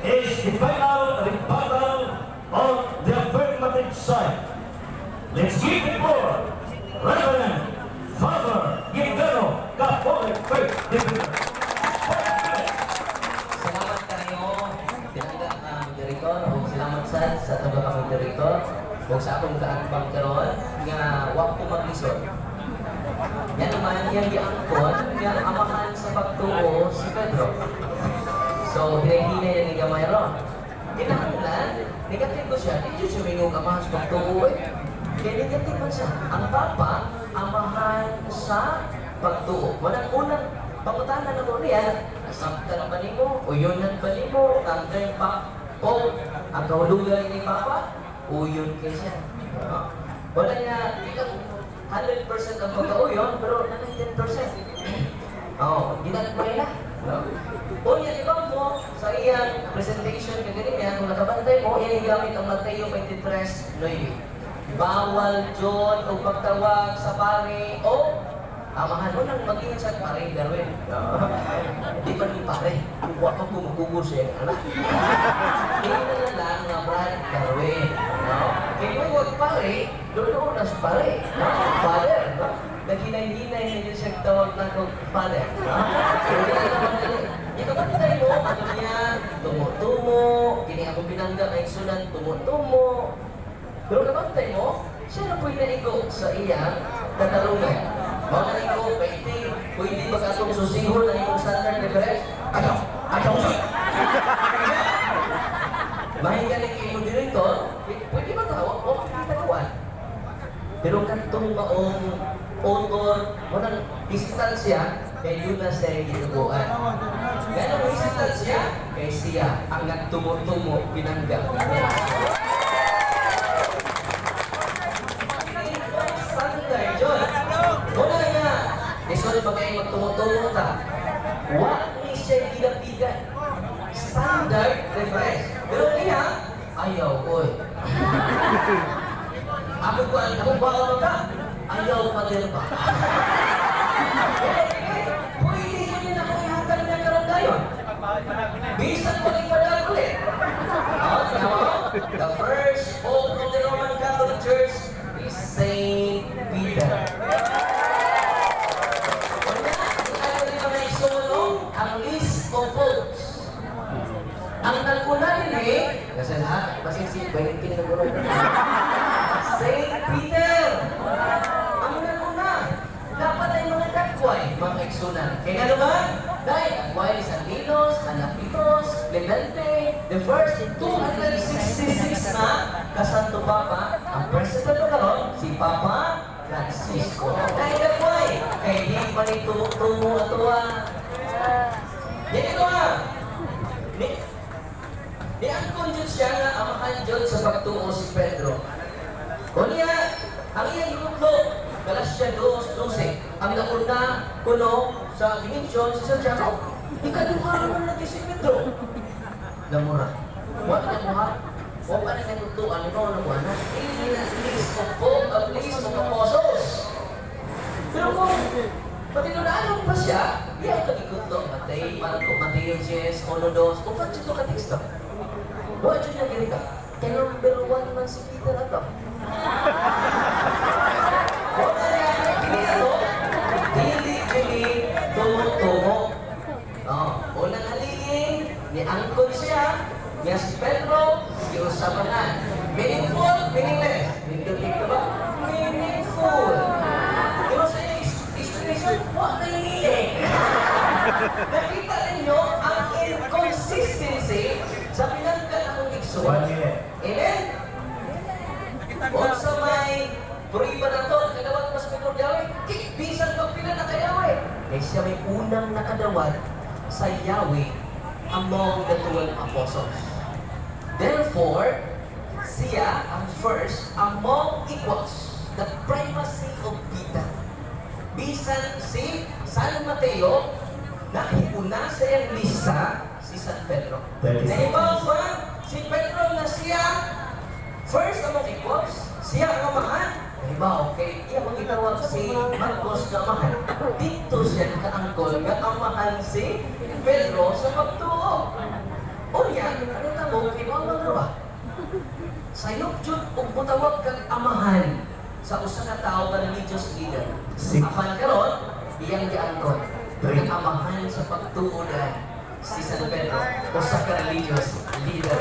is the final rebuttal on the affirmative side. Let's give the floor, Reverend Father Gindero, Catholic Faith Defender. Salamat kayo, tinanggap na moderator, o salamat sa taga ka moderator, o sa akong kaanbang karon nga wag ko maglisod. Yan naman, yan giangkon, yan amahan sa pagtuo si Pedro. So, hinahinay na ni Gamay ron. Kinahanglan, negative ko siya, hindi siya minung amahan sa pagtuo eh. Kaya negative man siya. Ang Papa, amahan sa pagtuo. Walang unang pangutanan na ko niya, nasabtan ba ni mo, uyonan ba ni mo, kanday pa, o ang kahulugan ni Papa, uyon kayo siya. Wala niya, hindi lang 100% ang pagkauyon, pero 10%. Ginagmay na. Unya, iba mo, sa iyang presentation ka ganyan, kung nakabantay mo, yan yung gamit ang Mateo 23:9. Bawal John o pagtawag sa pare o amahan mo nang maging sa pare, Darwin. Di pa rin pare, huwag kang kumukubo siya yung anak. Hindi na lang nga Brad Darwin. Kaya kung huwag pare, doon na sa pare. Father, naghinay-hinay na yun siya tawag na kong father. Ito ba tayo mo, ano niya, tumo-tumo, kini ako binangga na sunan, tumo-tumo. Pero kapantay mo, siya na pwede naigo sa iyang katarungan. Mga naigo, pwede ba katong susihon na iyong standard difference? Ayaw! Mahingaling kayo moderator, pwede ba tawag o makikitakuan? Pero kantong maong author, walang distansya, kay yun na siya yung ginagawa. Ganong distansya, kay siya ang nagtumo-tumo pinangga. Wala nga. Sorry pa kayo magtumutungo ka. Wag ni siya gilapigan. Standard reference. Pero niya, ayaw, oy. Ako ko ang bawal ka. Ayaw pa din pa. Pwede mo din ako ihatag niya karandayon. Bisan mo rin padal ulit. The first pope of the Roman Catholic Church is Saint Peter. Ang list of popes. Ang naguna din kasi lahat, masisip, bayan pinagulong. Saint Peter! Ang naguna, dapat ay mga kakway, mga kaigsunan. Kaya nga naman, dahil kakway ni San Milos, Anapitos, Clemente, the first 266 na kasanto Papa, ang president na karon, si Papa Francisco. Dahil kakway, kaya di pa ni tumo at tuwa. Yan ito nga. Ni ang konjud siya nga amahan Diyos sa pagtuo si Pedro. O niya, ang iyang yutlo, Galatia 2:12. Ang nauna kuno sa dimensyon si Santiago. Ikaduha naman lagi si Pedro. Namura. Huwag na mo ha. Huwag pa na nagtutuan. Ikaw na mo na. List of Pope, at list of Apostles. Pero kung patinunaan pa siya, iya ito ikutlo, Matay, Marco, Mateo, Jes, Onodos, kung pa dito ka teksto. Huwag dito niya ganito. Kaya number 1 man si Peter ato. Huwag na niya, kinito, dili, tumo-tumo. Unang halingin, ni angkon siya, niya si Pedro, iusapanan. Meaningful, meaningless. Meaningful ba? Meaningful. Diba sa wag na hiniling. Nakita ninyo ang inconsistency sa pinanggal akong igsuwan. Amen? O sa may puriba na to, nakadawat mas Pedro Yahweh, bisan pag pinang na Yahweh. Kaya siya may unang nakadawat sa Yahweh among the 12 apostles. Therefore, siya ang first among equals, the primacy of Peter. Bisan si San Mateo, nakiuna sa iyang lista si San Pedro. Naibaw ba si Pedro na siya first among equals, siya ang amahan? Naibaw, okay, iya magitawag si Marcos na amahan. Dito siya nakaangkol nga amahan si Pedro sa pagtuo. O yan, ano sayop jud ug mutawag kang amahan sa usa ka tawo nga religious leader. Si- Apan karon, iyang giangkon kang amahan sa pagtuonan si San Pedro usa ka religious leader.